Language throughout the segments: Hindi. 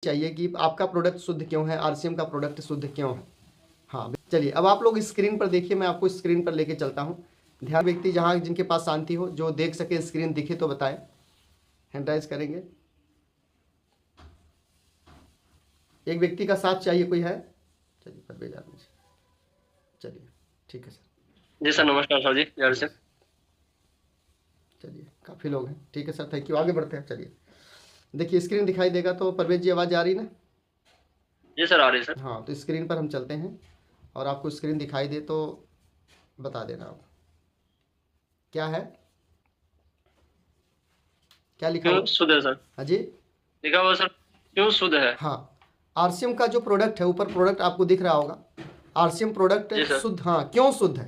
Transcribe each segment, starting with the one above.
चाहिए कि आपका प्रोडक्ट शुद्ध क्यों है, आरसीएम का प्रोडक्ट शुद्ध क्यों है। हाँ चलिए, अब आप लोग स्क्रीन पर देखिए, मैं आपको स्क्रीन पर लेके चलता हूँ। ध्यान व्यक्ति जहाँ जिनके पास शांति हो, जो देख सके, स्क्रीन दिखे तो बताएं, हैंड राइज करेंगे। एक व्यक्ति का साथ चाहिए, कोई है? चलिए परवेज आदमी, चलिए ठीक है सर। जी सर, नमस्कार सर जी, यार से। चलिए काफ़ी लोग हैं, ठीक है सर, थैंक यू। आगे बढ़ते हैं। चलिए देखिए, स्क्रीन दिखाई देगा तो परवेज जी आवाज़ आ रही ना? जी सर, आ रही है सर। हाँ तो स्क्रीन पर हम चलते हैं, और आपको स्क्रीन दिखाई दे तो बता देना आप क्या है, क्या लिखा क्यों हुआ? शुद्ध है सर? हाँ जी, लिखा हुआ सर, क्यों शुद्ध है? हाँ आरसीएम का जो प्रोडक्ट है, ऊपर प्रोडक्ट आपको दिख रहा होगा, आरसीएम प्रोडक्ट जी सर। शुद्ध। हाँ क्यों शुद्ध है,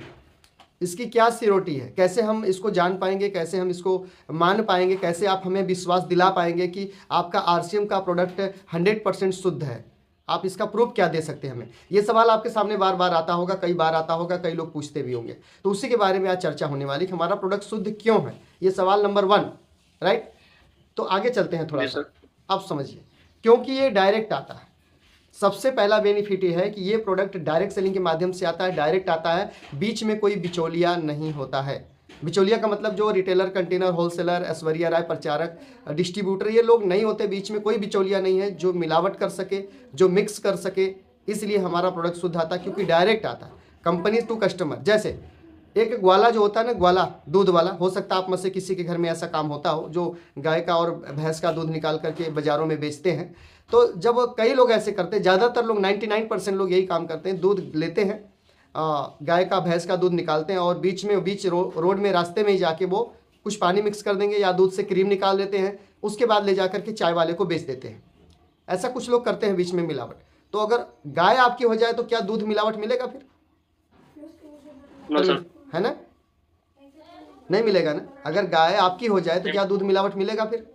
इसकी क्या सिरोटी है, कैसे हम इसको जान पाएंगे, कैसे हम इसको मान पाएंगे, कैसे आप हमें विश्वास दिला पाएंगे कि आपका आरसीएम का प्रोडक्ट 100% शुद्ध है। आप इसका प्रूफ क्या दे सकते हैं हमें? ये सवाल आपके सामने बार बार आता होगा, कई बार आता होगा, कई लोग पूछते भी होंगे, तो उसी के बारे में आज चर्चा होने वाली कि हमारा प्रोडक्ट शुद्ध क्यों है। ये सवाल नंबर 1, राइट। तो आगे चलते हैं थोड़ा जी सा, सर। अब समझिए। क्योंकि ये डायरेक्ट आता है, सबसे पहला बेनिफिट ये है कि ये प्रोडक्ट डायरेक्ट सेलिंग के माध्यम से आता है, डायरेक्ट आता है, बीच में कोई बिचौलिया नहीं होता है। बिचौलिया का मतलब जो retailer, container, wholesaler, Aishwarya Rai, प्रचारक, डिस्ट्रीब्यूटर, ये लोग नहीं होते, बीच में कोई बिचौलिया नहीं है जो मिलावट कर सके, जो मिक्स कर सके। इसलिए हमारा प्रोडक्ट शुद्ध आता है, क्योंकि डायरेक्ट आता है, कंपनी टू कस्टमर। जैसे एक ग्वाला जो होता है ना, ग्वाला दूध वाला, हो सकता है आप में से किसी के घर में ऐसा काम होता हो, जो गाय का और भैंस का दूध निकाल करके बाज़ारों में बेचते हैं। तो जब कई लोग ऐसे करते हैं, ज़्यादातर लोग 99% लोग यही काम करते हैं, दूध लेते हैं, गाय का भैंस का दूध निकालते हैं, और बीच रोड में, रास्ते में ही जाके वो कुछ पानी मिक्स कर देंगे या दूध से क्रीम निकाल देते हैं, उसके बाद ले जा करके चाय वाले को बेच देते हैं। ऐसा कुछ लोग करते हैं, बीच में मिलावट। तो अगर गाय आपकी हो जाए तो क्या दूध मिलावट मिलेगा फिर? No sir. है ना, नहीं मिलेगा ना। अगर गाय आपकी हो जाए तो क्या दूध मिलावट मिलेगा फिर?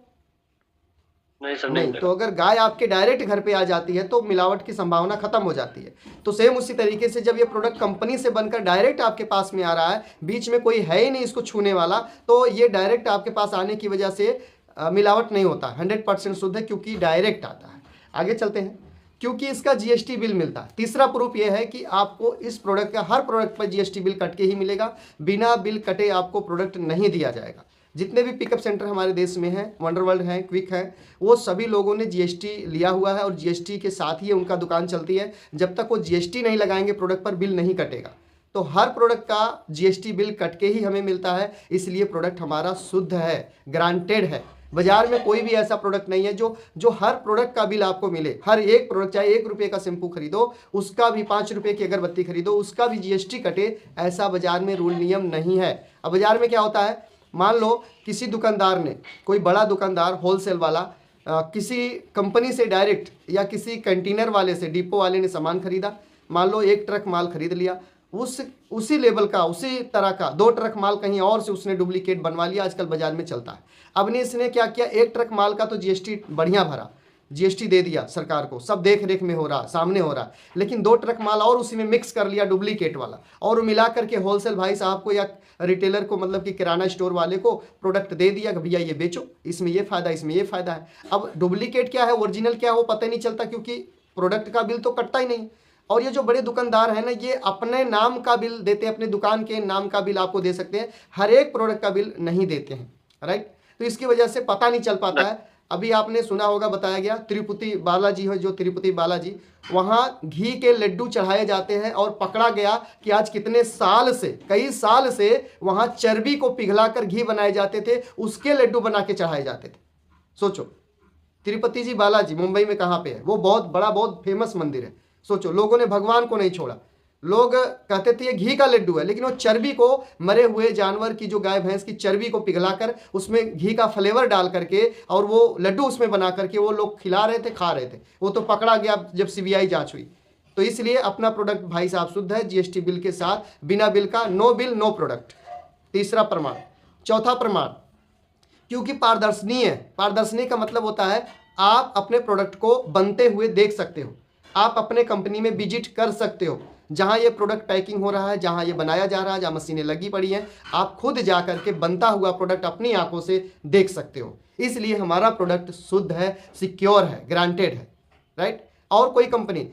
नहीं सर, नहीं। नहीं तो अगर गाय आपके डायरेक्ट घर पे आ जाती है तो मिलावट की संभावना खत्म हो जाती है। तो सेम उसी तरीके से जब ये प्रोडक्ट कंपनी से बनकर डायरेक्ट आपके पास में आ रहा है, बीच में कोई है ही नहीं इसको छूने वाला, तो ये डायरेक्ट आपके पास आने की वजह से मिलावट नहीं होता, 100% शुद्ध है, क्योंकि डायरेक्ट आता है। आगे चलते हैं। क्योंकि इसका जीएसटी बिल मिलता है। तीसरा प्रूफ यह है कि आपको इस प्रोडक्ट का, हर प्रोडक्ट पर जीएसटी बिल कट के ही मिलेगा, बिना बिल कटे आपको प्रोडक्ट नहीं दिया जाएगा। जितने भी पिकअप सेंटर हमारे देश में हैं, वंडरवर्ल्ड हैं, क्विक हैं, वो सभी लोगों ने जीएसटी लिया हुआ है, और जीएसटी के साथ ही उनका दुकान चलती है। जब तक वो जीएसटी नहीं लगाएंगे प्रोडक्ट पर, बिल नहीं कटेगा। तो हर प्रोडक्ट का जीएसटी बिल कट के ही हमें मिलता है, इसलिए प्रोडक्ट हमारा शुद्ध है, ग्रांटेड है। बाजार में कोई भी ऐसा प्रोडक्ट नहीं है जो हर प्रोडक्ट का बिल आपको मिले। हर एक प्रोडक्ट, चाहे 1 रुपये का शैम्पू खरीदो, उसका भी 5 रुपये की अगरबत्ती खरीदो, उसका भी जीएसटी कटे, ऐसा बाजार में रूल नियम नहीं है। अब बाजार में क्या होता है, मान लो किसी दुकानदार ने, कोई बड़ा दुकानदार, होलसेल वाला, किसी कंपनी से डायरेक्ट या किसी कंटेनर वाले से, डिपो वाले ने सामान खरीदा, मान लो 1 ट्रक माल खरीद लिया, उसी लेवल का, उसी तरह का 2 ट्रक माल कहीं और से उसने डुप्लीकेट बनवा लिया, आजकल बाजार में चलता है। अब ने इसने क्या किया, 1 ट्रक माल का तो जीएसटी बढ़िया भरा, जीएसटी दे दिया सरकार को, सब देख रेख में हो रहा, सामने हो रहा, लेकिन 2 ट्रक माल और उसी में मिक्स कर लिया, डुप्लीकेट वाला, और मिला करके होलसेल भाई साहब को या रिटेलर को, मतलब कि किराना स्टोर वाले को प्रोडक्ट दे दिया कि भैया ये बेचो, इसमें ये फायदा, इसमें ये फायदा है। अब डुप्लीकेट क्या है, ओरिजिनल क्या है, वो पता ही नहीं चलता, क्योंकि प्रोडक्ट का बिल तो कटता ही नहीं। और ये जो बड़े दुकानदार हैं ना, ये अपने नाम का बिल देते हैं, अपने दुकान के नाम का बिल आपको दे सकते हैं, हर एक प्रोडक्ट का बिल नहीं देते हैं, राइट। तो इसकी वजह से पता नहीं चल पाता है। अभी आपने सुना होगा, बताया गया, तिरुपति बालाजी है, जो तिरुपति बालाजी, वहाँ घी के लड्डू चढ़ाए जाते हैं, और पकड़ा गया कि आज कितने साल से, कई साल से वहाँ चर्बी को पिघलाकर घी बनाए जाते थे, उसके लड्डू बना के चढ़ाए जाते थे। सोचो, तिरुपति जी बालाजी मुंबई में कहाँ पे है, वो बहुत बड़ा, बहुत फेमस मंदिर है। सोचो, लोगों ने भगवान को नहीं छोड़ा, लोग कहते थे ये घी का लड्डू है, लेकिन वो चर्बी को, मरे हुए जानवर की, जो गाय भैंस की चर्बी को पिघलाकर उसमें घी का फ्लेवर डाल करके और वो लड्डू उसमें बना करके वो लोग खिला रहे थे, खा रहे थे। वो तो पकड़ा गया जब सीबीआई जांच हुई। तो इसलिए अपना प्रोडक्ट भाई साहब शुद्ध है, जीएसटी बिल के साथ, बिना बिल का, नो बिल नो प्रोडक्ट। तीसरा प्रमाण। चौथा प्रमाण, क्योंकि पारदर्शनीय है। पारदर्शनी का मतलब होता है आप अपने प्रोडक्ट को बनते हुए देख सकते हो, आप अपने कंपनी में विजिट कर सकते हो, जहां ये प्रोडक्ट पैकिंग हो रहा है, जहां ये बनाया जा रहा है, जहां मशीनें लगी पड़ी हैं, आप खुद जा करके बनता हुआ प्रोडक्ट अपनी आंखों से देख सकते हो। इसलिए हमारा प्रोडक्ट शुद्ध है, सिक्योर है, ग्रांटेड है। राइट। और कोई कंपनी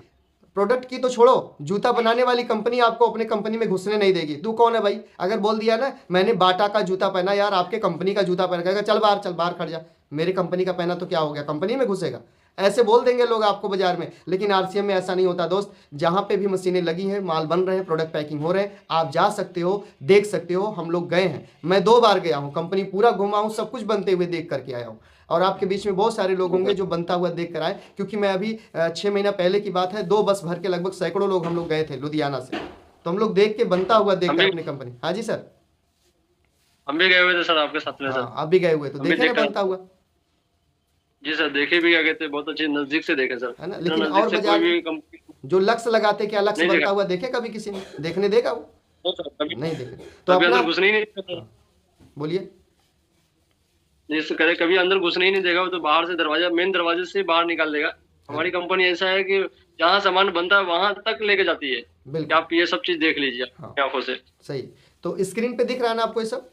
प्रोडक्ट की तो छोड़ो, जूता बनाने वाली कंपनी आपको अपने कंपनी में घुसने नहीं देगी। तू कौन है भाई? अगर बोल दिया ना मैंने बाटा का जूता पहना, यार आपके कंपनी का जूता पहना, कहेगा चल बाहर खड़ जा, मेरे कंपनी का पहना तो क्या हो गया, कंपनी में घुसेगा। ऐसे बोल देंगे लोग आपको बाजार में। लेकिन आरसीएम में ऐसा नहीं होता दोस्त। जहां पे भी मशीनें लगी हैं, माल बन रहे हैं, प्रोडक्ट पैकिंग हो रहे हैं, आप जा सकते हो, देख सकते हो। हम लोग गए हैं, मैं 2 बार गया हूं, कंपनी पूरा घुमा हूं, सब कुछ बनते हुए देख करके आया हूं। और आपके बीच में बहुत सारे लोग होंगे जो बनता हुआ देख कर आए, क्योंकि मैं अभी 6 महीना पहले की बात है, 2 बस भर के लगभग सैकड़ों लोग हम लोग गए थे लुधियाना से। तो हम लोग देख के बनता हुआ देख कर अपनी कंपनी। हाँ जी सर, हम भी गए हुए थे सर आपके साथ में। सर हाँ आप भी गए हुए तो हम भी देखे ना देखा। बनता हुआ। जी सर, देखे भी गए थे, बहुत अच्छे नजदीक से देखे सर। है ना। इतना लेकिन नजदीक और से बाजार कोई में भी कंपनी जो लक्ष्य लगाते, क्या लक्ष्य नहीं बनता देखा। हुआ देखे कभी किसी ने? देखने देगा वो? तो सर कभी नहीं देखे। तो कभी अपना, अंदर घुसने ही नहीं देगा। हाँ, बोलिए। जैसे करे कभी अंदर घुसने ही नहीं देगा, वो तो बाहर से दरवाजा, मेन दरवाजे से बाहर निकाल देगा। हमारी कंपनी ऐसा है कि जहाँ सामान बनता है वहां तक लेके जाती है कि बिल्कुल आप ये सब चीज देख लीजिए हाँ, अपनी आंखों से। सही। तो स्क्रीन पे दिख रहा है ना आपको ये सब?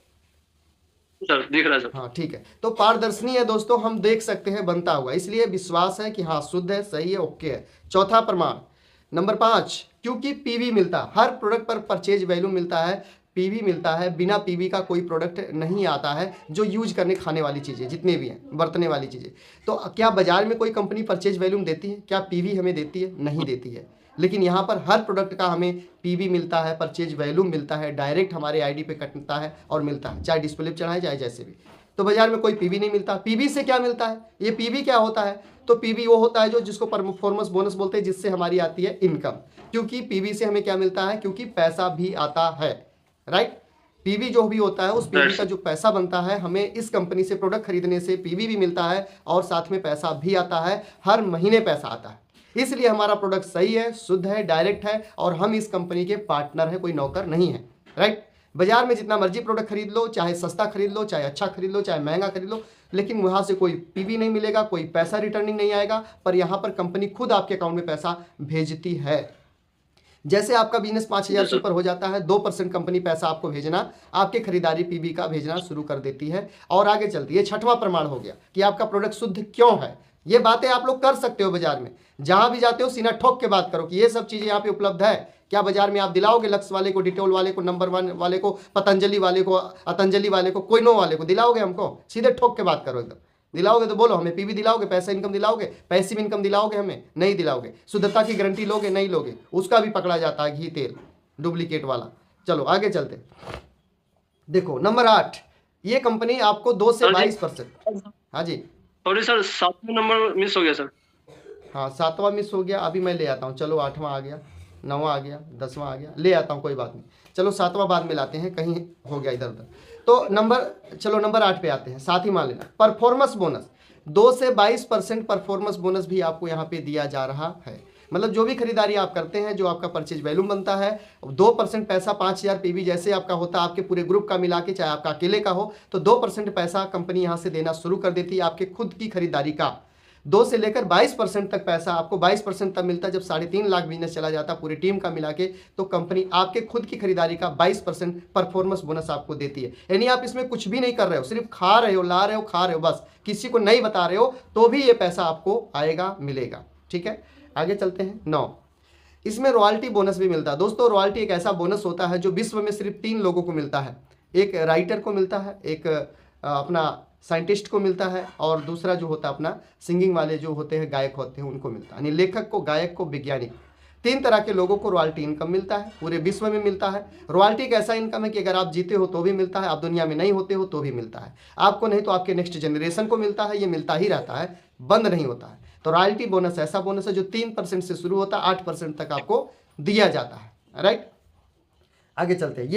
सर दिख रहा है सर। हाँ ठीक है। तो पारदर्शनी है दोस्तों, हम देख सकते हैं बनता हुआ, इसलिए विश्वास है कि हाँ शुद्ध है, सही है, ओके है। चौथा प्रमाण, नंबर 5, क्योंकि पीवी मिलता, हर प्रोडक्ट पर परचेज वैल्यू मिलता है, पीवी मिलता है। बिना पीवी का कोई प्रोडक्ट नहीं आता है, जो यूज करने खाने वाली चीज़ें जितने भी हैं, बरतने वाली चीज़ें। तो क्या बाजार में कोई कंपनी परचेज वैल्यू देती है? क्या पीवी हमें देती है? नहीं देती है। लेकिन यहाँ पर हर प्रोडक्ट का हमें पीवी मिलता है, परचेज वैल्यू मिलता है, डायरेक्ट हमारे आईडी पे कटता है और मिलता है, चाहे डिस्प्ले पे चढ़ाए चाहे जैसे भी। तो बाजार में कोई पीवी नहीं मिलता। पीवी से क्या मिलता है? ये पीवी क्या होता है? तो पीवी वो होता है जो जिसको परफॉर्मेंस बोनस बोलते हैं, जिससे हमारी आती है इनकम। क्योंकि पीवी से हमें क्या मिलता है? क्योंकि पैसा भी आता है, राइट। पीवी जो भी होता है, उस पीवी का जो पैसा बनता है, हमें इस कंपनी से प्रोडक्ट खरीदने से पीवी भी मिलता है और साथ में पैसा भी आता है, हर महीने पैसा आता है। इसलिए हमारा प्रोडक्ट सही है, शुद्ध है, डायरेक्ट है, और हम इस कंपनी के पार्टनर हैं, कोई नौकर नहीं है, राइट। बाजार में जितना मर्जी प्रोडक्ट खरीद लो, चाहे सस्ता खरीद लो, चाहे अच्छा खरीद लो, चाहे महंगा खरीद लो, लेकिन वहां से कोई पीवी नहीं मिलेगा, कोई पैसा रिटर्निंग नहीं आएगा। पर यहाँ पर कंपनी खुद आपके अकाउंट में पैसा भेजती है। जैसे आपका बिजनेस 5,000 से ऊपर हो जाता है, 2% कंपनी पैसा आपको भेजना, आपके खरीदारी पीवी का भेजना शुरू कर देती है और आगे चलती है। 6वां प्रमाण हो गया कि आपका प्रोडक्ट शुद्ध क्यों है। ये बातें आप लोग कर सकते हो बाजार में, जहां भी जाते हो सीना ठोक के बात करो कि ये सब चीजें यहाँ पे उपलब्ध है। क्या बाजार में आप दिलाओगे लक्स वाले को, डिटोल वाले को, नंबर 1 वाले को, पतंजलि वाले को, अतंजलि वाले को, कोई नो वाले को दिलाओगे? हमको सीधे ठोक के बात करो एकदम। दिलाओगे तो बोलो, हमें पीवी दिलाओगे, पैसा इनकम दिलाओगे, पैसिव इनकम दिलाओगे? हमें नहीं दिलाओगे। शुद्धता की गारंटी लोगे? नहीं लोगे। उसका भी पकड़ा जाता है, घी तेल डुप्लीकेट वाला। चलो आगे चलते। देखो नंबर 8, ये कंपनी आपको 2 से 22%। हाँ जी सॉरी सर, 7वां नंबर मिस हो गया सर। हाँ 7वां मिस हो गया, अभी मैं ले आता हूँ। चलो 8वां आ गया, 9वां आ गया, 10वां आ गया, ले आता हूँ, कोई बात नहीं। चलो 7वां बाद में लाते हैं, कहीं हो गया इधर उधर। तो नंबर 8 पे आते हैं, साथ ही मान लेना परफॉर्मेंस बोनस। 2 से 22% परफॉर्मेंस बोनस भी आपको यहाँ पे दिया जा रहा है। मतलब जो भी खरीदारी आप करते हैं, जो आपका परचेज वैल्यू बनता है, 2% पैसा 5,000 पीवी जैसे आपका होता है, आपके पूरे ग्रुप का मिला के, चाहे आपका अकेले का हो, तो 2% पैसा कंपनी यहाँ से देना शुरू कर देती है आपके खुद की खरीदारी का। 2 से लेकर 22% तक पैसा आपको 22% तक मिलता है। जब 3.5 लाख बिजनेस चला जाता है पूरी टीम का मिला के, तो कंपनी आपके खुद की खरीदारी का 22% परफॉर्मेंस बोनस आपको देती है। यानी आप इसमें कुछ भी नहीं कर रहे हो, सिर्फ खा रहे हो, ला रहे हो, खा रहे हो, बस किसी को नहीं बता रहे हो, तो भी ये पैसा आपको आएगा, मिलेगा। ठीक है, आगे चलते हैं। 9, इसमें रॉयल्टी बोनस भी मिलता है। दोस्तों रॉयल्टी एक ऐसा बोनस होता है जो विश्व में सिर्फ 3 लोगों को मिलता है। एक राइटर को मिलता है, एक अपना साइंटिस्ट को मिलता है, और दूसरा जो होता है अपना सिंगिंग वाले जो होते हैं, गायक होते हैं, उनको मिलता है। यानी लेखक को, गायक को, वैज्ञानिक, 3 तरह के लोगों को रॉयल्टी इनकम मिलता है, पूरे विश्व में मिलता है। रॉयल्टी एक ऐसा इनकम है कि अगर आप जीते हो तो भी मिलता है, आप दुनिया में नहीं होते हो तो भी मिलता है, आपको नहीं तो आपके नेक्स्ट जनरेशन को मिलता है। ये मिलता ही रहता है, बंद नहीं होता है। तो रॉयल्टी बोनस ऐसा बोनस है जो 3% से शुरू होता है, 8% तक आपको दिया जाता है, राइट। आगे चलते हैं।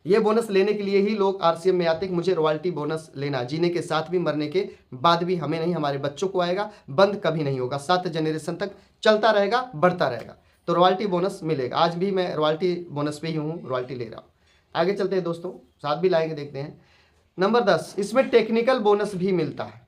ये बोनस लेने के लिए ही लोग आरसीएम में आते हैं कि मुझे रॉयल्टी बोनस लेना, जीने के साथ भी मरने के बाद भी, हमें नहीं हमारे बच्चों को आएगा, बंद कभी नहीं होगा, 7 जनरेशन तक चलता रहेगा, बढ़ता रहेगा। तो रॉयल्टी बोनस मिलेगा। आज भी मैं रॉयल्टी बोनस पे ही हूँ, रॉयल्टी ले रहा हूँ। आगे चलते हैं दोस्तों, साथ भी लाएंगे, देखते हैं। नंबर 10, इसमें टेक्निकल बोनस भी मिलता है।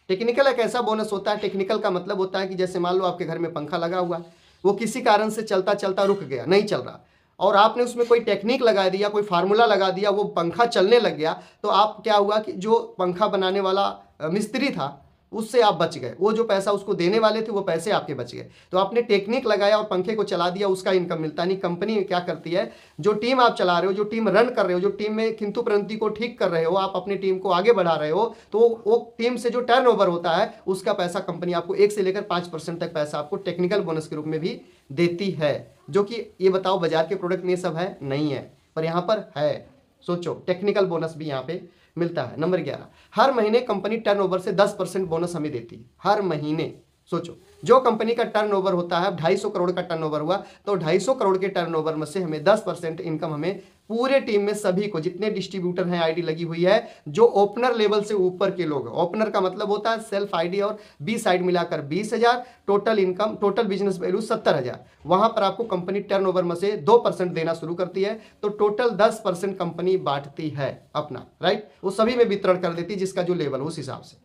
टेक्निकल एक ऐसा बोनस होता है, टेक्निकल का मतलब होता है कि जैसे मान लो आपके घर में पंखा लगा हुआ, वो किसी कारण से चलता चलता रुक गया, नहीं चल रहा, और आपने उसमें कोई टेक्निक लगा दिया, कोई फार्मूला लगा दिया, वो पंखा चलने लग गया। तो आप क्या हुआ कि जो पंखा बनाने वाला मिस्त्री था, उससे आप बच गए, वो जो पैसा उसको देने वाले थे वो पैसे आपके बच गए। तो आपने टेक्निक लगाया और पंखे को चला दिया, उसका इनकम मिलता नहीं। कंपनी क्या करती है, जो टीम आप चला रहे हो, जो टीम रन कर रहे हो, जो टीम में किंतु परंतु को ठीक कर रहे हो, आप अपनी टीम को आगे बढ़ा रहे हो, तो वो टीम से जो टर्नओवर होता है उसका पैसा कंपनी आपको 1 से लेकर 5% तक पैसा आपको टेक्निकल बोनस के रूप में भी देती है। जो कि ये बताओ बाजार के प्रोडक्ट में ये सब है नहीं है, पर यहाँ पर है। सोचो, टेक्निकल बोनस भी यहाँ पे मिलता है। नंबर 11, हर महीने कंपनी टर्नओवर से 10% बोनस हमें देती है, हर महीने। सोचो, जो कंपनी का टर्नओवर होता है, 250 करोड़ का टर्नओवर हुआ तो 250 करोड़ के टर्नओवर में से हमें 10% इनकम हमें पूरे टीम में सभी को, जितने डिस्ट्रीब्यूटर हैं, आईडी लगी हुई है, जो ओपनर लेवल से ऊपर के लोग, ओपनर का मतलब होता है सेल्फ आईडी और बी साइड मिलाकर 20,000, total income, total business value 70,000, वहां पर आपको कंपनी टर्नओवर में से 2% देना शुरू करती है, तो टोटल 10% कंपनी बांटती है अपना, राइट। वो सभी में वितरण कर देती है जिसका जो लेवल, उस हिसाब से।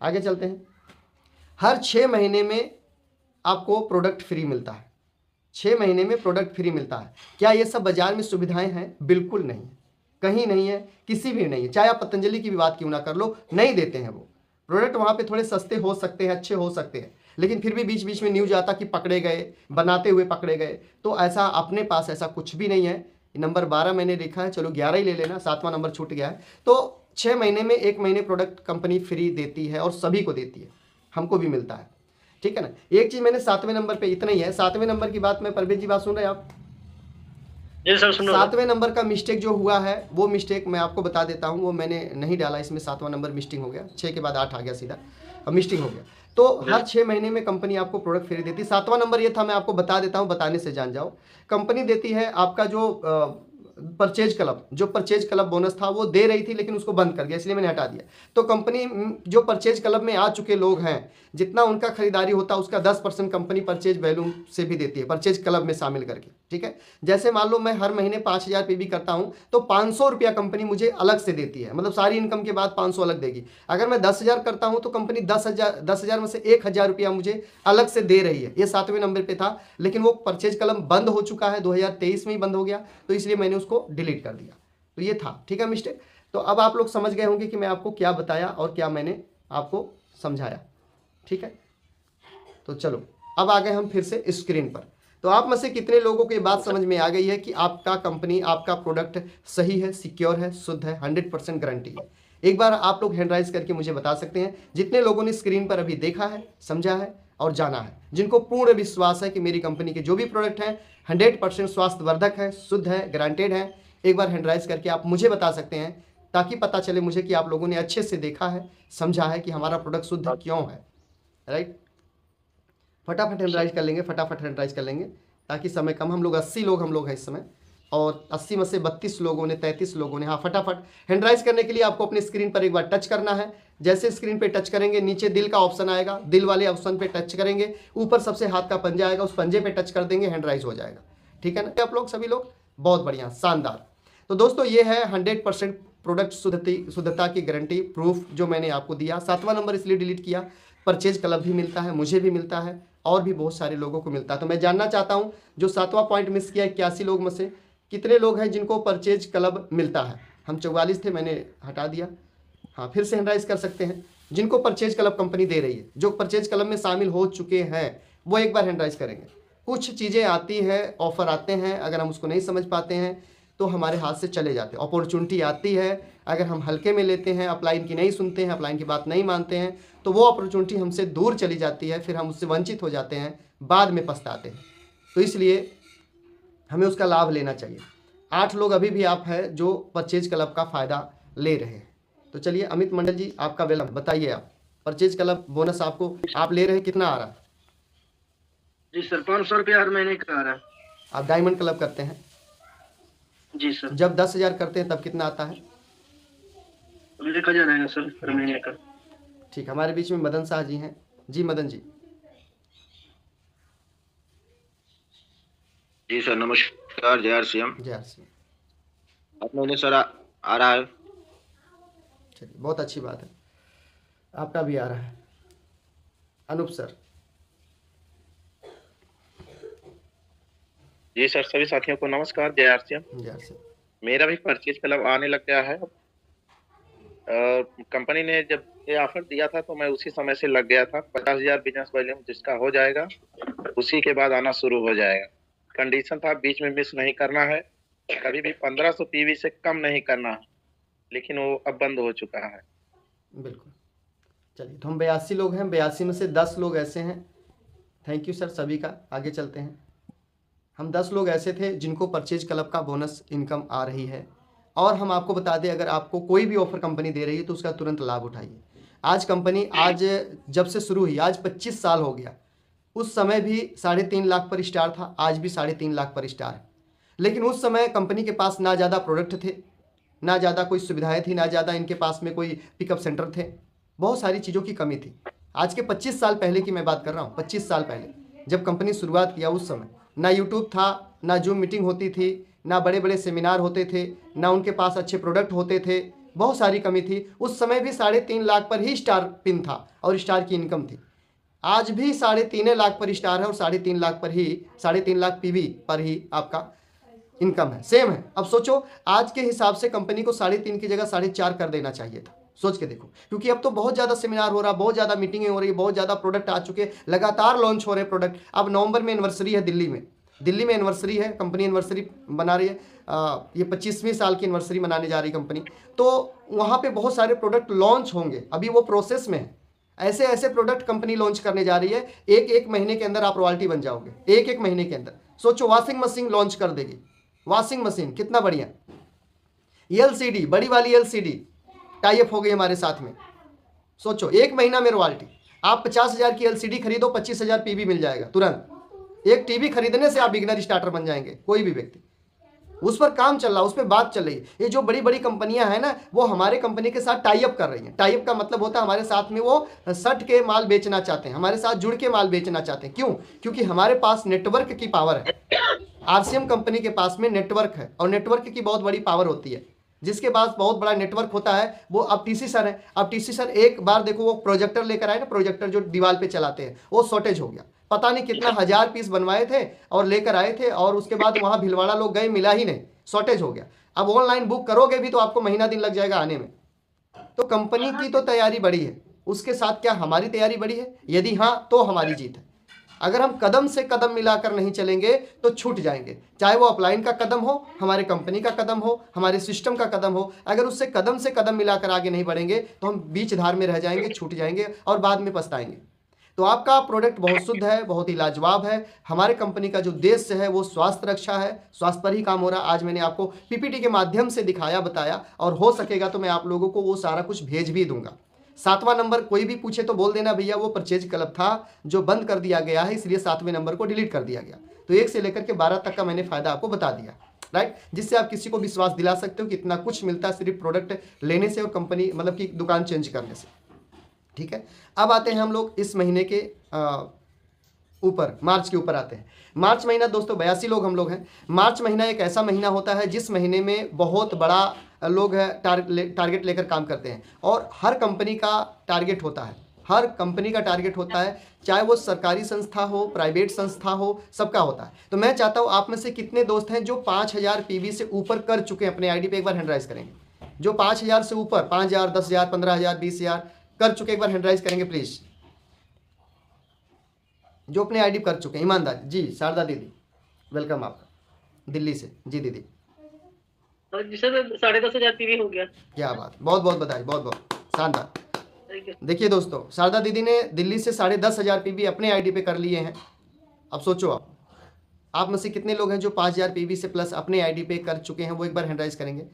आगे चलते हैं। हर 6 महीने में आपको प्रोडक्ट फ्री मिलता है, 6 महीने में प्रोडक्ट फ्री मिलता है। क्या ये सब बाजार में सुविधाएं हैं? बिल्कुल नहीं, कहीं नहीं है, किसी भी नहीं है। चाहे आप पतंजलि की भी बात क्यों ना कर लो, नहीं देते हैं वो प्रोडक्ट। वहाँ पे थोड़े सस्ते हो सकते हैं, अच्छे हो सकते हैं, लेकिन फिर भी बीच बीच में न्यूज आता कि पकड़े गए, बनाते हुए पकड़े गए। तो ऐसा अपने पास ऐसा कुछ भी नहीं है। नंबर 12 मैंने लिखा है, चलो 11 ही ले लेना, 7वां नंबर छूट गया है। तो 6 महीने में 1 महीने प्रोडक्ट कंपनी फ्री देती है और सभी को देती है, हमको भी मिलता है, ठीक है ना। एक चीज मैंने 7वें नंबर पे, इतना ही है 7वें नंबर की बात। मैं परवेज जी बात सुन रहे हैं आप? जी सर सुन रहा हूँ। 7वें नंबर का मिस्टेक जो हुआ है, वो मिस्टेक मैं आपको बता देता हूँ। वो मैंने नहीं डाला इसमें, 7वां नंबर मिस्टिंग हो गया, 6 के बाद 8 आ गया सीधा, अब मिस्टिंग हो गया। तो हर 6 महीने में कंपनी आपको प्रोडक्ट फ्री देती है। 7वां नंबर ये था, मैं आपको बता देता हूँ, बताने से जान जाओ। कंपनी देती है आपका जो परचेज क्लब, जो परचेज क्लब बोनस था वो दे रही थी, लेकिन उसको बंद कर दिया, इसलिए मैंने हटा दिया। तो कंपनी जो परचेज क्लब में आ चुके लोग हैं, जितना उनका खरीदारी होता है उसका 10% कंपनी परचेज वैल्यू से भी देती है, परचेज क्लब में शामिल करके, ठीक है। जैसे मान लो मैं हर महीने 5,000 पीबी करता हूं, तो 500 रुपया कंपनी मुझे अलग से देती है, मतलब सारी इनकम के बाद 500 अलग देगी। अगर मैं 10,000 करता हूं तो कंपनी 10,000 में से 1,000 रुपया मुझे अलग से दे रही है। ये 7वें नंबर पे था, लेकिन वो परचेज क्लब बंद हो चुका है, 2023 में ही बंद हो गया, तो इसलिए मैंने उसको डिलीट कर दिया। तो ये था, ठीक है, मिस्टेक। तो अब आप लोग समझ गए होंगे कि मैं आपको क्या बताया और क्या मैंने आपको समझाया, ठीक है। तो चलो अब आ गए हम फिर से स्क्रीन पर। तो आप में से कितने लोगों को ये बात समझ में आ गई है कि आपका कंपनी, आपका प्रोडक्ट सही है, सिक्योर है, शुद्ध है, 100% गारंटी है? एक बार आप लोग हैंड राइज करके मुझे बता सकते हैं, जितने लोगों ने स्क्रीन पर अभी देखा है, समझा है और जाना है, जिनको पूर्ण विश्वास है कि मेरी कंपनी के जो भी प्रोडक्ट हैं 100% स्वास्थ्यवर्धक है, शुद्ध है, गारंटेड है। एक बार हैंड राइज करके आप मुझे बता सकते हैं, ताकि पता चले मुझे कि आप लोगों ने अच्छे से देखा है, समझा है कि हमारा प्रोडक्ट शुद्ध क्यों है, राइट। फटाफट हैंडराइज कर लेंगे, फटाफट हैंडराइज कर लेंगे, ताकि समय कम। हम लोग 80 लोग हम लोग हैं इस समय, और 80 में से 32 लोगों ने, 33 लोगों ने, हाँ फटाफट। हैंडराइज करने के लिए आपको अपनी स्क्रीन पर एक बार टच करना है। जैसे स्क्रीन पे टच करेंगे, नीचे दिल का ऑप्शन आएगा, दिल वाले ऑप्शन पे टच करेंगे, ऊपर सबसे हाथ का पंजा आएगा, उस पंजे पे टच कर देंगे, हैंडराइज हो जाएगा, ठीक है ना आप लोग सभी लोग? बहुत बढ़िया, शानदार। तो दोस्तों ये है 100% प्रोडक्ट शुद्धता की गारंटी प्रूफ जो मैंने आपको दिया। 7वां नंबर इसलिए डिलीट किया, परचेज क्लब भी मिलता है, मुझे भी मिलता है, और भी बहुत सारे लोगों को मिलता है। तो मैं जानना चाहता हूं, जो 7वां पॉइंट मिस किया, 81 लोग में से कितने लोग हैं जिनको परचेज क्लब मिलता है? हम 44 थे, मैंने हटा दिया। हाँ, फिर से हैंडराइज कर सकते हैं। जिनको परचेज क्लब कंपनी दे रही है, जो परचेज क्लब में शामिल हो चुके हैं, वो एक बार हैंडराइज करेंगे। कुछ चीज़ें आती हैं, ऑफर आते हैं, अगर हम उसको नहीं समझ पाते हैं तो हमारे हाथ से चले जाते हैं। अपॉर्चुनिटी आती है, अगर हम हल्के में लेते हैं, अपलाइन की नहीं सुनते हैं, अपलाइन की बात नहीं मानते हैं, तो वो अपॉर्चुनिटी हमसे दूर चली जाती है, फिर हम उससे वंचित हो जाते हैं, बाद में पछताते हैं। तो इसलिए हमें उसका लाभ लेना चाहिए। 8 लोग अभी भी आप हैं जो परचेज क्लब का फ़ायदा ले रहे हैं। तो चलिए अमित मंडल जी, आपका वेलकम। बताइए आप, परचेज क्लब बोनस आपको आप ले रहे हैं, कितना आ रहा है? जी सर 500 रुपया हर महीने का आ रहा है। आप डायमंड क्लब करते हैं? जी सर। जब 10,000 करते हैं तब कितना आता है? 1,000 आएगा सर हर महीने का। ठीक, हमारे बीच में मदन शाह जी हैं। जी मदन जी। जी सर नमस्कार, जय आर सी एम। जय आर सी एम। आप महीने सर आ रहा है? चलिए बहुत अच्छी बात है, आपका भी आ रहा है। अनूप सर। जी सर, सभी साथियों को नमस्कार, जय आर सी एम। जय आर सी एम। मेरा भी परचेज क्लब आने लग गया है। कंपनी ने जब ये ऑफर दिया था तो मैं उसी समय से लग गया था। 50,000 बिजनेस वॉल्यूम जिसका हो जाएगा उसी के बाद आना शुरू हो जाएगा। कंडीशन था बीच में मिस नहीं करना है, कभी भी 1500 पीवी से कम नहीं करना है, लेकिन वो अब बंद हो चुका है। बिल्कुल। चलिए, तो हम 82 लोग हैं, 82 में से 10 लोग ऐसे हैं। थैंक यू सर सभी का। आगे चलते हैं। हम 10 लोग ऐसे थे जिनको परचेज क्लब का बोनस इनकम आ रही है। और हम आपको बता दें, अगर आपको कोई भी ऑफर कंपनी दे रही है तो उसका तुरंत लाभ उठाइए। आज कंपनी आज जब से शुरू हुई, आज 25 साल हो गया। उस समय भी 3.5 लाख पर स्टार था, आज भी 3.5 लाख पर स्टार है। लेकिन उस समय कंपनी के पास ना ज़्यादा प्रोडक्ट थे, ना ज़्यादा कोई सुविधाएं थी, ना ज़्यादा इनके पास में कोई पिकअप सेंटर थे, बहुत सारी चीज़ों की कमी थी। आज के 25 साल पहले की मैं बात कर रहा हूँ। 25 साल पहले जब कंपनी शुरुआत किया, उस समय ना यूट्यूब था, ना जूम मीटिंग होती थी, ना बड़े बड़े सेमिनार होते थे, ना उनके पास अच्छे प्रोडक्ट होते थे, बहुत सारी कमी थी। उस समय भी 3.5 लाख पर ही स्टार पिन था और स्टार की इनकम थी। आज भी 3.5 लाख पर स्टार है और 3.5 लाख पर ही 3.5 लाख पीवी पर ही आपका इनकम है, सेम है। अब सोचो, आज के हिसाब से कंपनी को 3.5 की जगह 4.5 कर देना चाहिए था। सोच के देखो, क्योंकि अब तो बहुत ज़्यादा सेमिनार हो रहा, बहुत ज़्यादा मीटिंगें हो रही, बहुत ज़्यादा प्रोडक्ट आ चुके, लगातार लॉन्च हो रहे प्रोडक्ट। अब नवंबर में एनिवर्सरी है दिल्ली में एनिवर्सरी है, कंपनी एनिवर्सरी बना रही है। ये 25वीं साल की एनिवर्सरी मनाने जा रही कंपनी, तो वहाँ पे बहुत सारे प्रोडक्ट लॉन्च होंगे, अभी वो प्रोसेस में है। ऐसे ऐसे प्रोडक्ट कंपनी लॉन्च करने जा रही है, एक महीने के अंदर आप रॉयल्टी बन जाओगे। एक महीने के अंदर सोचो, वॉशिंग मशीन लॉन्च कर देगी। वॉशिंग मशीन कितना बढ़िया। एलसीडी, बड़ी वाली एलसीडी टाई अप हो गई हमारे साथ में। सोचो, 1 महीना में रॉयल्टी। आप 50,000 की एलसीडी खरीदो, 25,000 पीवी मिल जाएगा तुरंत। एक टीवी खरीदने से आप बिगनर स्टार्टर बन जाएंगे, कोई भी व्यक्ति। उस पर काम चल रहा, उस पर बात चल रही है। ये जो बड़ी बड़ी कंपनियां हैं ना, वो हमारे कंपनी के साथ टाई अप कर रही हैं। टाई अप का मतलब होता है हमारे साथ में वो सट के माल बेचना चाहते हैं, हमारे साथ जुड़ के माल बेचना चाहते हैं। क्यों? क्योंकि हमारे पास नेटवर्क की पावर है। आरसीएम कंपनी के पास में नेटवर्क है, और नेटवर्क की बहुत बड़ी पावर होती है। जिसके पास बहुत बड़ा नेटवर्क होता है वो अब टीसी सर है। अब टीसी सर एक बार देखो, वो प्रोजेक्टर लेकर आए ना, प्रोजेक्टर जो दीवार पे चलाते हैं, वो शॉर्टेज हो गया। पता नहीं कितना 1000 पीस बनवाए थे और लेकर आए थे, और उसके बाद वहाँ भिलवाड़ा लोग गए, मिला ही नहीं, शॉर्टेज हो गया। अब ऑनलाइन बुक करोगे भी तो आपको महीना दिन लग जाएगा आने में। तो कंपनी की तो तैयारी बड़ी है, उसके साथ क्या हमारी तैयारी बड़ी है? यदि हाँ, तो हमारी जीत है। अगर हम कदम से कदम मिलाकर नहीं चलेंगे तो छूट जाएंगे। चाहे वो अपलाइन का कदम हो, हमारे कंपनी का कदम हो, हमारे सिस्टम का कदम हो, अगर उससे कदम से कदम मिलाकर आगे नहीं बढ़ेंगे तो हम बीच धार में रह जाएंगे, छूट जाएंगे और बाद में पछताएंगे। तो आपका प्रोडक्ट बहुत शुद्ध है, बहुत ही लाजवाब है। हमारे कंपनी का जो उद्देश्य है वो स्वास्थ्य रक्षा है, स्वास्थ्य पर ही काम हो रहा है। आज मैंने आपको पीपीटी के माध्यम से दिखाया, बताया, और हो सकेगा तो मैं आप लोगों को वो सारा कुछ भेज भी दूंगा। 7वां नंबर कोई भी पूछे तो बोल देना भैया वो परचेज क्लब था जो बंद कर दिया गया है, इसलिए 7वें नंबर को डिलीट कर दिया गया। तो 1 से लेकर के 12 तक का मैंने फायदा आपको बता दिया, राइट, जिससे आप किसी को विश्वास दिला सकते हो कि इतना कुछ मिलता है सिर्फ प्रोडक्ट लेने से और कंपनी मतलब कि दुकान चेंज करने से। ठीक है, अब आते हैं हम लोग इस महीने के ऊपर, मार्च के ऊपर आते हैं। मार्च महीना दोस्तों 82 लोग हम लोग हैं। मार्च महीना एक ऐसा महीना होता है जिस महीने में बहुत बड़ा लोग है टारगेट लेकर काम करते हैं, और हर कंपनी का टारगेट होता है, हर कंपनी का टारगेट होता है, चाहे वो सरकारी संस्था हो, प्राइवेट संस्था हो, सबका होता है। तो मैं चाहता हूँ आप में से कितने दोस्त हैं जो 5000 पीवी से ऊपर कर चुके हैं अपने आईडी पे, एक बार हैंड राइज करेंगे। जो 5000 से ऊपर, 5000, 10,000, 15,000, 20,000 कर चुके, एक बार हैंड राइज करेंगे प्लीज। जो अपने आईडी कर चुके हैं, ईमानदार जी। शारदा दीदी वेलकम आपका दिल्ली से। जी दीदी, सर 10,500 पीवी हो गया। क्या बात, बहुत बहुत बधाई, बहुत बहुत शानदार। देखिए दोस्तों, शारदा दीदी ने दिल्ली से 10,500 पीवी अपने आईडी पे कर लिए हैं। अब सोचो आप में से कितने लोग हैं जो 5,000 पीवी से प्लस अपने आईडी पे कर चुके हैं, वो एक बार हैंड राइज करेंगे।